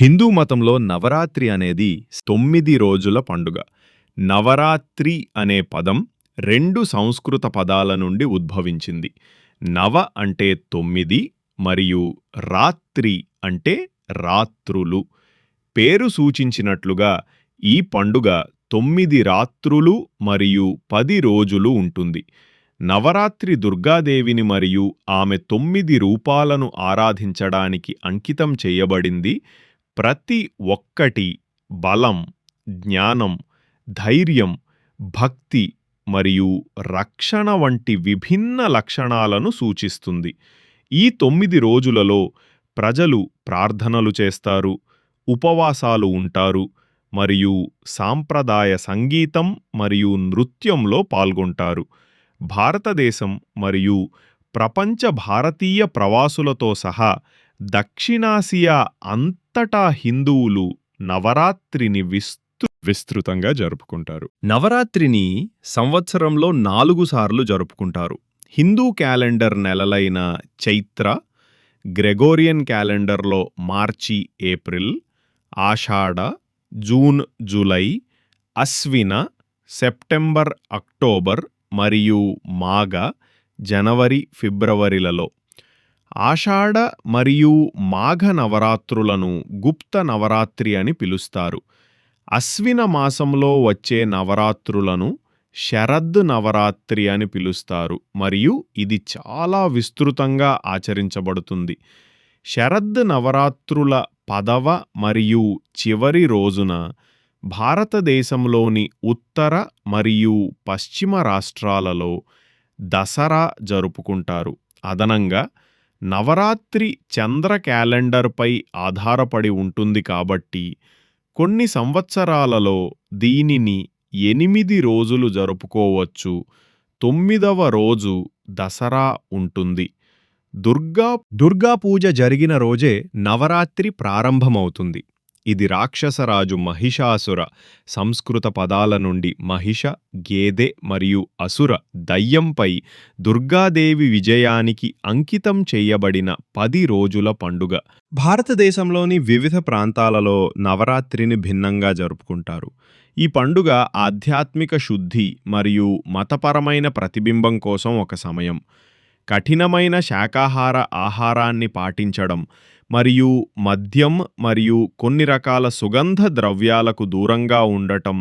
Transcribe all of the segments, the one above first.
హిందూ మతంలో నవరాత్రి అనేది 9 రోజుల పండుగ. నవరాత్రి అనే పదం 2 సంస్కృత పదాల నుండి ఉద్భవించింది. నవ అంటే 9 మరియు రాత్రి అంటే రాత్రులు. పేరు సూచించినట్లుగా ఈ పండుగ 9 రాత్రులు మరియు 10 రోజులు ఉంటుంది. నవరాత్రి దుర్గాదేవిని మరియు ఆమె 9 రూపాలను ఆరాధించడానికి అంకితం చేయబడింది. ప్రతి ఒక్కటి బలం, జ్ఞానం, ధైర్యం, భక్తి మరియు రక్షణ వంటి విభిన్న లక్షణాలను సూచిస్తుంది. ఈ 9 రోజులలో ప్రజలు ప్రార్థనలు చేస్తారు, ఉపవాసాలు ఉంటారు మరియు సాంప్రదాయ సంగీతం మరియు నృత్యంలో పాల్గొంటారు. భారతదేశం మరియు ప్రపంచ భారతీయ ప్రవాసులతో సహా దక్షిణాసియా అంతటా హిందువులు నవరాత్రిని విస్తృతంగా జరుపుకుంటారు. నవరాత్రిని సంవత్సరంలో 4 సార్లు జరుపుకుంటారు. హిందూ క్యాలెండర్ నెలలైన చైత్ర, గ్రెగోరియన్ క్యాలెండర్లో మార్చి, April, Ashadha, June, July, Ashwina, September, October మరియు మాఘ, జనవరి, ఫిబ్రవరిలలో. ఆషాఢ మరియు మాఘ నవరాత్రులను గుప్త నవరాత్రి అని పిలుస్తారు. అశ్విన మాసంలో వచ్చే నవరాత్రులను శరద్ నవరాత్రి అని పిలుస్తారు మరియు ఇది చాలా విస్తృతంగా ఆచరించబడుతుంది. శరద్ నవరాత్రుల 10వ మరియు చివరి రోజున భారతదేశంలోని ఉత్తర మరియు పశ్చిమ రాష్ట్రాలలో దసరా జరుపుకుంటారు. అదనంగా నవరాత్రి చంద్ర క్యాలెండర్పై ఆధారపడి ఉంటుంది కాబట్టి కొన్ని సంవత్సరాలలో దీనిని 8 రోజులు జరుపుకోవచ్చు. 9వ రోజు దసరా ఉంటుంది. దుర్గా పూజ జరిగిన రోజే నవరాత్రి ప్రారంభమవుతుంది. ఇది రాక్షసరాజు మహిషాసుర సంస్కృత పదాల నుండి మహిష, గేదె మరియు అసుర దయ్యంపై దుర్గాదేవి విజయానికి అంకితం చేయబడిన 10 రోజుల పండుగ. భారతదేశంలోని వివిధ ప్రాంతాలలో నవరాత్రిని భిన్నంగా జరుపుకుంటారు. ఈ పండుగ ఆధ్యాత్మిక శుద్ధి మరియు మతపరమైన ప్రతిబింబం కోసం ఒక సమయం. కఠినమైన శాకాహార ఆహారాన్ని పాటించడం మరియు మద్యం మరియు కొన్ని రకాల సుగంధ ద్రవ్యాలకు దూరంగా ఉండటం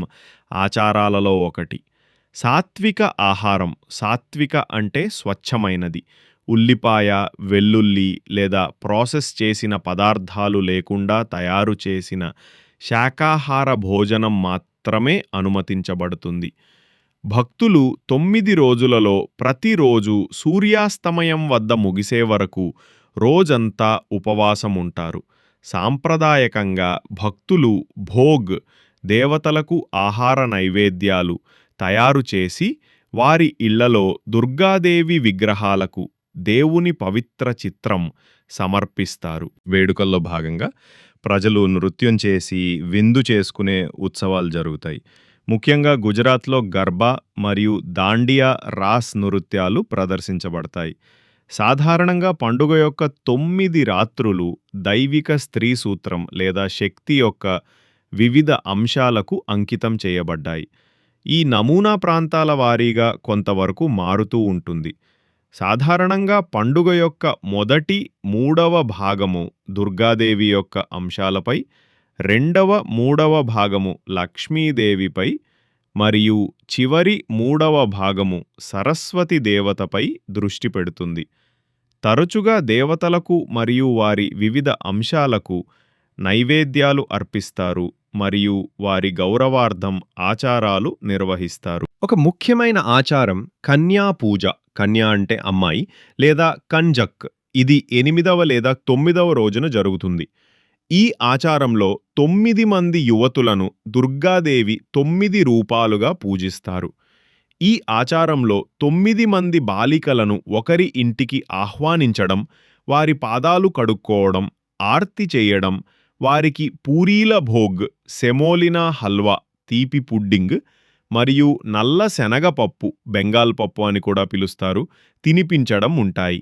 ఆచారాలలో ఒకటి. సాత్విక ఆహారం, సాత్విక అంటే స్వచ్ఛమైనది, ఉల్లిపాయ, వెల్లుల్లి లేదా ప్రాసెస్ చేసిన పదార్థాలు లేకుండా తయారు చేసిన శాకాహార భోజనం మాత్రమే అనుమతించబడుతుంది. భక్తులు 9 రోజులలో ప్రతిరోజు సూర్యాస్తమయం వద్ద ముగిసే వరకు రోజంతా ఉపవాసం ఉంటారు. సాంప్రదాయకంగా భక్తులు భోగ్, దేవతలకు ఆహార నైవేద్యాలు తయారు చేసి వారి ఇళ్లలో దుర్గాదేవి విగ్రహాలకు దేవుని పవిత్ర చిత్రం సమర్పిస్తారు. వేడుకల్లో భాగంగా ప్రజలు నృత్యం చేసి విందు చేసుకునే ఉత్సవాలు జరుగుతాయి. ముఖ్యంగా గుజరాత్లో గర్బా మరియు దాండియా రాస్ నృత్యాలు ప్రదర్శించబడతాయి. సాధారణంగా పండుగ యొక్క 9 రాత్రులు దైవిక స్త్రీ సూత్రం లేదా శక్తి యొక్క వివిధ అంశాలకు అంకితం చేయబడ్డాయి. ఈ నమూనా ప్రాంతాల వారీగా కొంతవరకు మారుతూ ఉంటుంది. సాధారణంగా పండుగ యొక్క మొదటి 3వ భాగము దుర్గాదేవి యొక్క అంశాలపై, 2వ, 3వ భాగము లక్ష్మీదేవిపై మరియు చివరి 3వ భాగము సరస్వతి దేవతపై దృష్టి పెడుతుంది. తరచుగా దేవతలకు మరియు వారి వివిధ అంశాలకు నైవేద్యాలు అర్పిస్తారు మరియు వారి గౌరవార్థం ఆచారాలు నిర్వహిస్తారు. ఒక ముఖ్యమైన ఆచారం కన్యా పూజ. కన్యా అంటే అమ్మాయి లేదా కంజక్. ఇది 8వ లేదా 9వ రోజున జరుగుతుంది. ఈ ఆచారంలో 9 మంది యువతులను దుర్గాదేవి 9 రూపాలుగా పూజిస్తారు. ఈ ఆచారంలో 9 మంది బాలికలను ఒకరి ఇంటికి ఆహ్వానించడం, వారి పాదాలు కడుక్కోవడం, ఆర్తి చేయడం, వారికి పూరీల భోగ్, సెమోలినా హల్వా, తీపి పుడ్డింగ్ మరియు నల్ల శనగపప్పు, బెంగాల్ పప్పు అని కూడా పిలుస్తారు, తినిపించడం ఉంటాయి.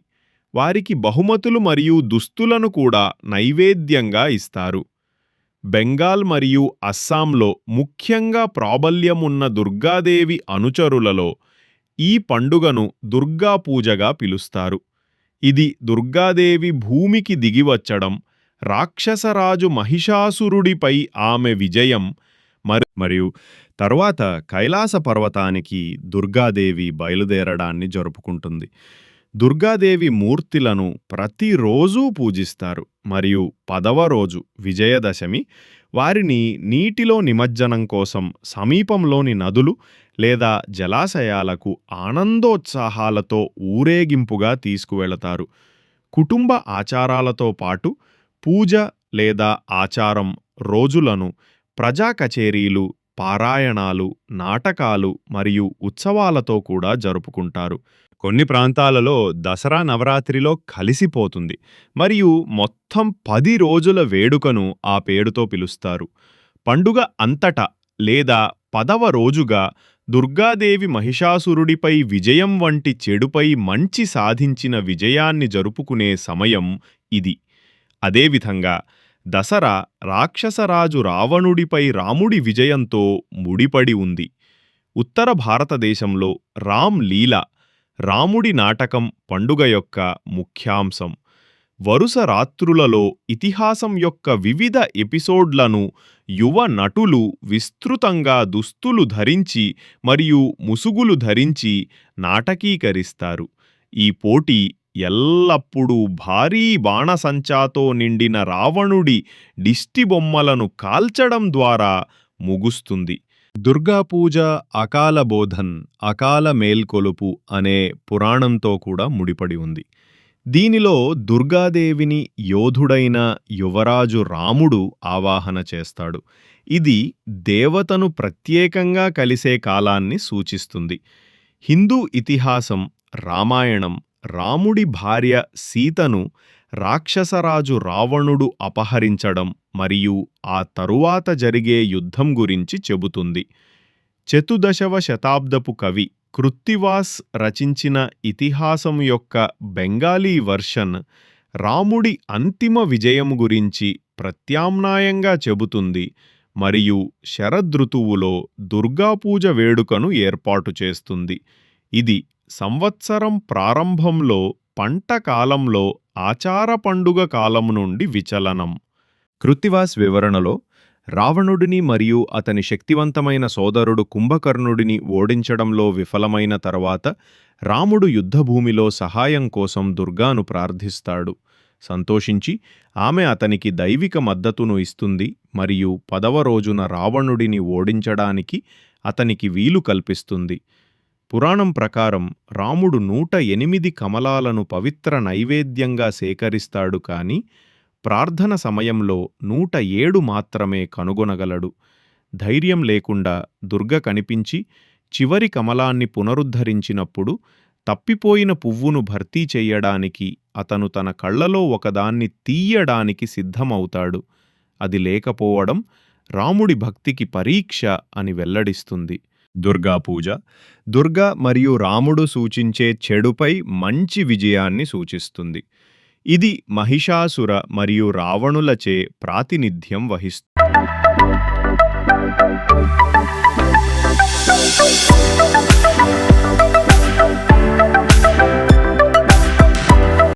వారికి బహుమతులు మరియు దుస్తులను కూడా నైవేద్యంగా ఇస్తారు. బెంగాల్ మరియు అస్సాంలో ముఖ్యంగా ప్రాబల్యమున్న దుర్గాదేవి అనుచరులలో ఈ పండుగను దుర్గా పూజగా పిలుస్తారు. ఇది దుర్గాదేవి భూమికి దిగివచ్చడం, రాక్షసరాజు మహిషాసురుడిపై ఆమె విజయం మరియు తరువాత కైలాస పర్వతానికి దుర్గాదేవి బయలుదేరడాన్ని జరుపుకుంటుంది. దుర్గాదేవి మూర్తులను ప్రతిరోజూ పూజిస్తారు మరియు 10వ రోజు విజయదశమి వారిని నీటిలో నిమజ్జనం కోసం సమీపంలోని నదులు లేదా జలాశయాలకు ఆనందోత్సాహాలతో ఊరేగింపుగా తీసుకువెళతారు. కుటుంబ ఆచారాలతో పాటు పూజ లేదా ఆచారం రోజులను ప్రజా కచేరీలు, పారాయణాలు, నాటకాలు మరియు ఉత్సవాలతో కూడా జరుపుకుంటారు. కొన్ని ప్రాంతాలలో దసరా నవరాత్రిలో కలిసిపోతుంది మరియు మొత్తం 10 రోజుల వేడుకను ఆ పేరుతో పిలుస్తారు. పండుగ అంతటా లేదా 10వ రోజుగా దుర్గాదేవి మహిషాసురుడిపై విజయం వంటి చెడుపై మంచి సాధించిన విజయాన్ని జరుపుకునే సమయం ఇది. అదేవిధంగా దసరా రాక్షసరాజు రావణుడిపై రాముడి విజయంతో ముడిపడి ఉంది. ఉత్తర భారతదేశంలో రామ్ లీలా, రాముడి నాటకం పండుగ యొక్క ముఖ్యాంశం. వరుస రాత్రులలో ఇతిహాసం యొక్క వివిధ ఎపిసోడ్లను యువ నటులు విస్తృతంగా దుస్తులు ధరించి మరియు ముసుగులు ధరించి నాటకీకరిస్తారు. ఈ పోటీ ఎల్లప్పుడూ భారీ బాణసంచాతో నిండిన రావణుడి దిష్టిబొమ్మలను కాల్చడం ద్వారా ముగుస్తుంది. దుర్గాపూజ అకాల బోధన్, అకాల మేల్కొలుపు అనే పురాణంతో కూడా ముడిపడి ఉంది. దీనిలో దుర్గాదేవిని యోధుడైన యువరాజు రాముడు ఆవాహన చేస్తాడు. ఇది దేవతను ప్రత్యేకంగా కలిసే కాలాన్ని సూచిస్తుంది. హిందూ ఇతిహాసం రామాయణం రాముడి భార్య సీతను రాక్షసరాజు రావణుడు అపహరించడం మరియు ఆ తరువాత జరిగే యుద్ధం గురించి చెబుతుంది. చతుదశవ శతాబ్దపు కవి కృత్తివాస్ రచించిన ఇతిహాసం యొక్క బెంగాలీ వర్షన్ రాముడి అంతిమ విజయం గురించి ప్రత్యామ్నాయంగా చెబుతుంది మరియు శరదృతువులో దుర్గాపూజ వేడుకను ఏర్పాటు చేస్తుంది. ఇది సంవత్సరం ప్రారంభంలో పంట కాలంలో ఆచార పండుగ కాలం నుండి విచలనం. కృత్తివాస్ వివరణలో రావణుడిని మరియు అతని శక్తివంతమైన సోదరుడు కుంభకర్ణుడిని ఓడించడంలో విఫలమైన తర్వాత రాముడు యుద్ధభూమిలో సహాయం కోసం దుర్గాను ప్రార్థిస్తాడు. సంతోషించి ఆమె అతనికి దైవిక మద్దతును ఇస్తుంది మరియు 10వ రోజున రావణుడిని ఓడించడానికి అతనికి వీలు కల్పిస్తుంది. పురాణం ప్రకారం రాముడు 108 కమలాలను పవిత్ర నైవేద్యంగా సేకరిస్తాడు, కానీ ప్రార్థన సమయంలో 107 మాత్రమే కనుగొనగలడు. ధైర్యం లేకుండా దుర్గ కనిపించి చివరి కమలాన్ని పునరుద్ధరించినప్పుడు తప్పిపోయిన పువ్వును భర్తీ చెయ్యడానికి అతను తన కళ్ళలో ఒకదాన్ని తీయడానికి సిద్ధమవుతాడు. అది లేకపోవడం రాముడి భక్తికి పరీక్ష అని వెల్లడిస్తుంది. దుర్గాపూజ దుర్గా మరియు రాముడు సూచించే చెడుపై మంచి విజయాన్ని సూచిస్తుంది. ఇది మహిషాసుర మరియు రావణులచే ప్రాతినిధ్యం వహిస్తుంది.